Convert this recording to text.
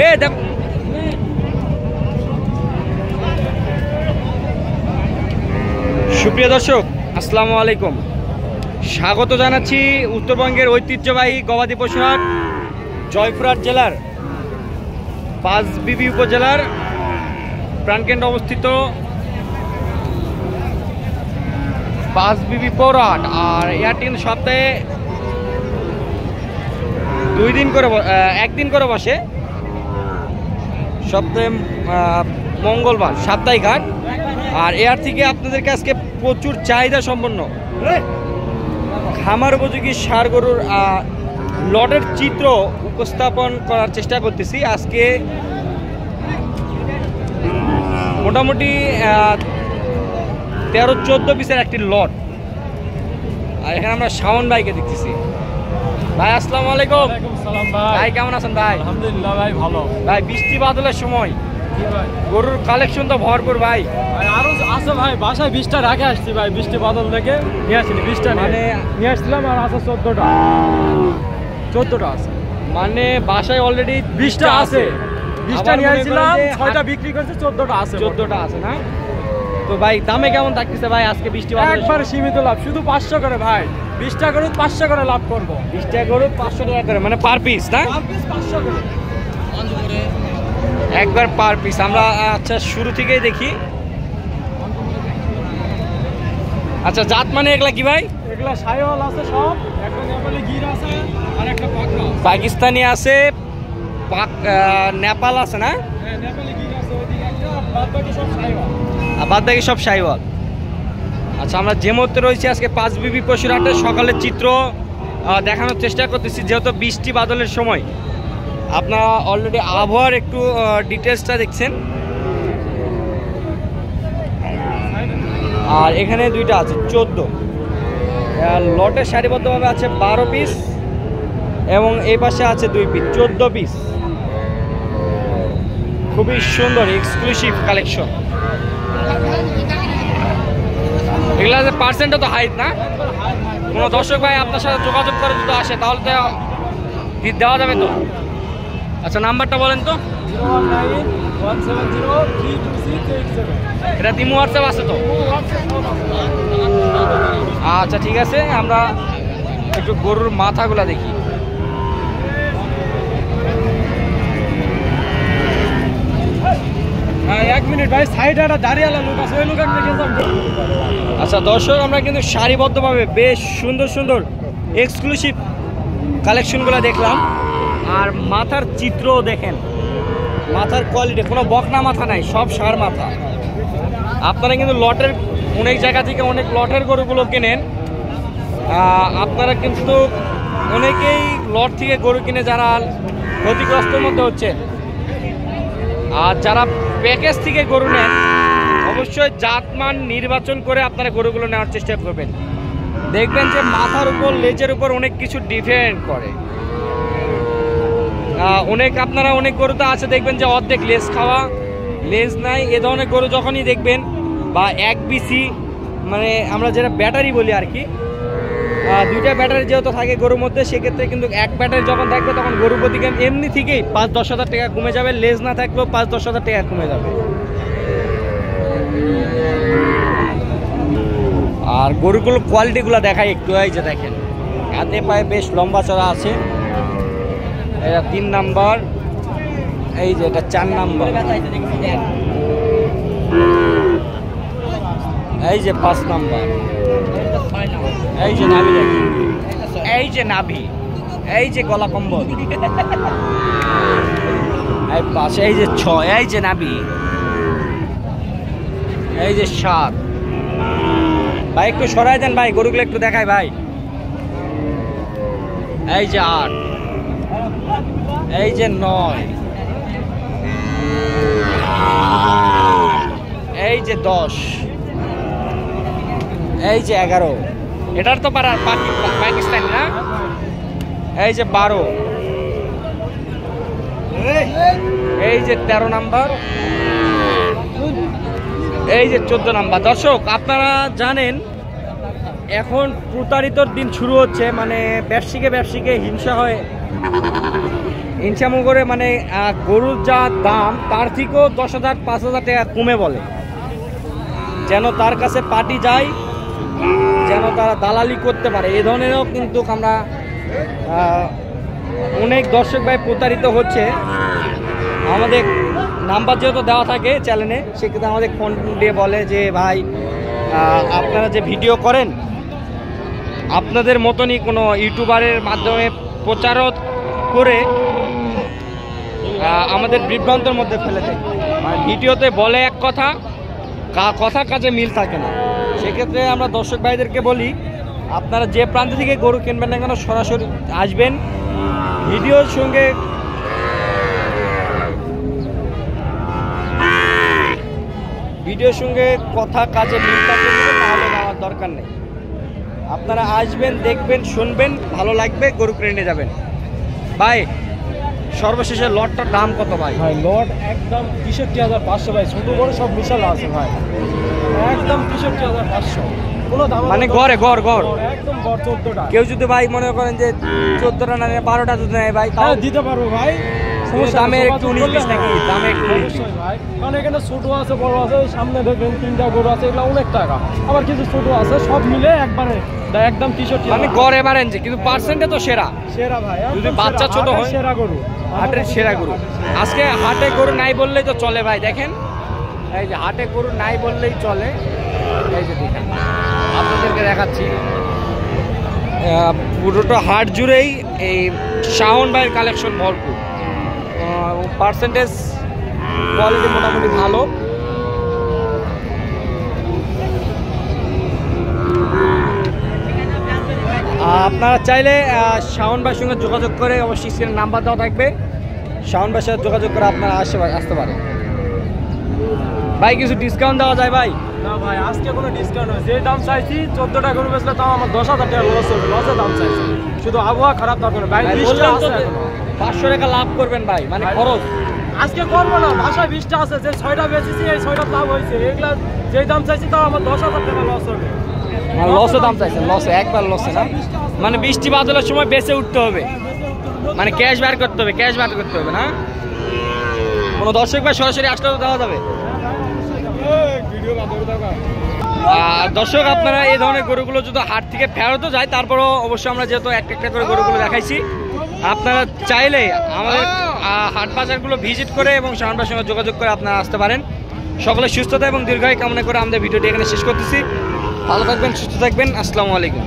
এ দেখ সুপ্রিয় দর্শক আসসালামু আলাইকুম, স্বাগত জানাচ্ছি উত্তরবঙ্গের ঐতিহ্যবাহী গবাদি পশু হাট জয়পুরহাট জেলার পাঁচবিবি উপজেলার প্রাণকেন্দ্রে অবস্থিত পাঁচবিবি পৌরহাট। আর এর কিন্তু সপ্তাহে একদিন করে বসে, সপ্তাহে মঙ্গলবার সাপ্তাহিক হাট। আর এর থেকে আপনাদেরকে আজকে প্রচুর চাহিদা সম্পন্ন খামার উপযোগী ষাঁড় গরুর লটের চিত্র উপস্থাপন করার চেষ্টা করতেছি। আজকে মোটামুটি 13-14 পিসের একটি লট। আর এখানে আমরা শাওন ভাইকে দেখতেছি। ভাই আসসালামু আলাইকুম। ভাই কেমন আছেন ভাই? আলহামদুলিল্লাহ ভাই ভালো। ভাই বৃষ্টি বাদলের সময় গরুর কালেকশন তো ভরপুর ভাই। আরো আছে ভাই, বাসায় 20টা রাখে আসছি ভাই, বৃষ্টি বাদল থেকে নিয়ে আসিনি। 20টা মানে নিয়ে আসছিলাম, আর আছে 14টা আছে। মানে বাসায় অলরেডি 20টা আছে। 20টা নিয়ে আসছিলাম, 6টা বিক্রি করছে, 14টা আছে। 14টা আছে না? তো ভাই দামে কেমন থাকতেছে ভাই আজকে বৃষ্টি বাদল? একবার সীমিত লাভ, শুধু 500 করে ভাই। 20টা গরু 500 করে লাভ করবো। 20টা গরু 500 টাকা করে, মানে পার পিস না? পার পিস 500 করে একবার পার পিস। আমরা আচ্ছা শুরু থেকেই দেখি। আচ্ছা জাত মানে এগুলা কি ভাই? এগুলা শাইওয়াল আছে সব, একটা নেপালি গির আছে আর একটা পাকড়া পাকিস্তানি আছে, নেপাল আছে না? হ্যাঁ, নেপালি গির আছে ওইদিকে একটা, বাদ বাকি সব শাইওয়াল। আর বাদ বাকি সব শাইওয়াল। আচ্ছা আমরা যে মুহূর্তে রয়েছি আজকে পাঁচবিবি পশুর হাটে সকালের চিত্র দেখানোর চেষ্টা করতেছি, যেহেতু বৃষ্টি বাদলের সময়। আপনারা অলরেডি আবহাওয়ার একটু ডিটেলসটা দেখছেন। আর এখানে দুইটা আছে 14, লটে সারিবদ্ধভাবে আছে 12 পিস, এবং এই পাশে আছে 2 পিস, 14 পিস। খুবই সুন্দর এক্সক্লুসিভ কালেকশন। এগুলা যে পার্সেন্টটা তো হাইট না? কোনো দর্শক ভাই আপনার সাথে যোগাযোগ করে যদি আসে তাহলে তো দেওয়া যাবে তো? আচ্ছা নাম্বারটা বলেন তো। 01917032687। এটা দিমু হোয়াটসঅ্যাপ আছে তো? আচ্ছা ঠিক আছে, আমরা একটু গরুর মাথাগুলা দেখি। হ্যাঁ 1 মিনিট ভাই, সাইডে একটা দাঁড়িয়ে লোক আছে, ওই লোকের দিকে যান। আচ্ছা দর্শক আমরা কিন্তু সারিবদ্ধভাবে বেশ সুন্দর সুন্দর এক্সক্লুসিভ কালেকশনগুলো দেখলাম। আর মাথার চিত্রও দেখেন, মাথার কোয়ালিটি, কোনো বকনা মাথা নাই, সব ষাঁড় মাথা। আপনারা কিন্তু লটের অনেক জায়গা থেকে অনেক লটের গরুগুলো কেনেন, আপনারা কিন্তু অনেকেই লট থেকে গরু কিনে যারা ক্ষতিগ্রস্তের মধ্যে হচ্ছে। আর যারা প্যাকেজ থেকে গরু নেন অবশ্যই জাতমান নির্বাচন করে আপনারা গরুগুলো নেওয়ার চেষ্টা করবেন। দেখবেন যে মাথার উপর লেজের উপর অনেক কিছু ডিপেন্ড করে। আপনারা অনেক গরুতে আছে দেখবেন যে অর্ধেক লেজ খাওয়া, লেজ নাই, এ ধরনের গরু যখনই দেখবেন, বা এক বিসি মানে আমরা যেটা ব্যাটারি বলি আর কি, 2টা ব্যাটারি যেহেতু থাকে গরুর মধ্যে, সেক্ষেত্রে কিন্তু এক ব্যাটারি যখন থাকবে তখন গরু প্রতি এমনি থেকেই 5-10 হাজার টাকা কমে যাবে। লেজ না থাকলেও 5-10 হাজার টাকা কমে যাবে। আর গরুগুলোর কোয়ালিটিগুলো দেখাই একটু। এই যে দেখেন, হাতে পায়ে বেশ লম্বা চড়া আছে। এটা 3 নাম্বার, এই যে এটা 4 নাম্বার, এই যে 5 নাম্বার, এই যে নাভি দেখেন, এই যে নাভি, এই যে গলা কম্বল, এই পাশে এই যে 6, এই যে নাভি, এই যে 7। ভাই একটু সরাই দেন ভাই, গরুগুলো একটু দেখাই ভাই। এই যে 8, এই যে 9, এই যে 10, এই যে 11, এটার তো পাকিস্তানি না? এই যে 12, এই যে 13 নাম্বার, এই যে 14 নাম্বার। দর্শক আপনারা জানেন এখন প্রতারিতর দিন শুরু হচ্ছে, মানে ব্যবসায়ীকে হিংসা হয় ইনসামো করে মানে গরুর যা দাম তার থেকেও 10,000 5,000 টাকা কমে বলে, যেন তার কাছে পার্টি যায়, যেন তারা দালালি করতে পারে। এই ধরনেরও কিন্তু আমরা অনেক দর্শক ভাই প্রতারিত হচ্ছে। আমাদের নাম্বার যেহেতু দেওয়া থাকে চ্যানেলে, সেক্ষেত্রে আমাদের ফোন দিয়ে বলে যে ভাই আপনারা যে ভিডিও করেন আপনাদের মতনই কোনো ইউটিউবারের মাধ্যমে প্রচারও করে আমাদের বিভ্রান্তের মধ্যে ফেলে দেয়। মানে ভিডিওতে বলে এক কথা, কথা কাজে মিল থাকে না। সেক্ষেত্রে আমরা দর্শক ভাইদেরকে বলি, আপনারা যে প্রান্ত থেকে গরু কিনবেন না কেন সরাসরি আসবেন, ভিডিওর সঙ্গে কথা কাজে মিল থাকলে তাহলে নেওয়ার দরকার নেই। আপনারা আসবেন, দেখবেন, শুনবেন, ভালো লাগবে, গরু কিনে নিয়ে যাবেন। ভাই সর্বশেষে লটটার দাম কত ভাই? ভাই লট একদম 63,500 ভাই, ছোট বড় সব মিশাল আছে ভাই, একদম 63,500 কোনো দাম মানে গড়ে গড় একদম গড় 14টা। কেউ যদি ভাই মনে করেন যে 14টা না 12টা যদি নেয় ভাই তাও দিতে পারবো ভাই, দামে একটু 19-20 নাকি দামে একটু ভাই, কারণ এখানে ছোট আছে বড় আছে, সামনে দেখবেন 3টা গরু আছে, এগুলো অনেক টাকা, আবার কিছু ছোট আছে, সব মিলে একবারে একদম 63। মানে গড়ে মারেন যে, কিন্তু পার্সেন্টে তো সেরা ভাই, যদি বাচ্চা ছোট হয় সেরা গরু, হাটের সেরা গরু। আজকে হাটে গরু নাই বললেই তো চলে ভাই, দেখেন এই যে হাটে গরু নাই বললেই চলে। এই যে দেখেন আপনাদেরকে দেখাচ্ছি পুরোটা হাট জুড়েই এই শাওন ভাইয়ের কালেকশন ভরপুর, পার্সেন্টেজ কোয়ালিটি মোটামুটি ভালো। আপনারা চাইলে শাওন ভাইয়ের সঙ্গে যোগাযোগ করে, অবশ্যই স্ক্রিনে নাম্বার দেওয়া থাকবে, শাওন ভাইয়ের সাথে যোগাযোগ করে আপনারা আসতে পারেন। ভাই কিছু ডিসকাউন্ট দেওয়া যায় ভাই? না ভাই আজকে কোনো ডিসকাউন্ট হয়, যে দাম চাইছি 14টা গরু বেচলে তাও আমার 10,000 টাকা লস হবে, লসের দাম চাইছি, শুধু আবহাওয়া খারাপ থাকবে না ভাই, 20টা আছে 500 টাকা লাভ করবেন ভাই, মানে খরচ আজকে করবো না, বাসায় 20টা আছে, যে 6টা বেচেছি এই 6টা লাভ হয়েছে, এগুলা যে দাম চাইছি তাও আমার 10,000 টাকা লস হবে। লসে দাম চাইছেন? লসে একবার লসে না, মানে বৃষ্টি বাদলের সময় বেঁচে উঠতে হবে, মানে ক্যাশ বার করতে হবে না? কোনো দর্শক ভাই সরাসরি আসলে তো দেওয়া যাবে। দর্শক আপনারা এই ধরনের গরুগুলো যদি হাট থেকে ফেরতও যায়, তারপরও অবশ্যই আমরা যেহেতু একটা করে গরুগুলো দেখাইছি, আপনারা চাইলে আমাদের হাট বাজারগুলো ভিজিট করে এবং শাওন ভাইয়ের সঙ্গে যোগাযোগ করে আপনারা আসতে পারেন। সকলে সুস্থতা এবং দীর্ঘায়ু কামনা করে আমাদের ভিডিওটি এখানে শেষ করতেছি। ভালো থাকবেন, সুস্থ থাকবেন, আসসালামু আলাইকুম।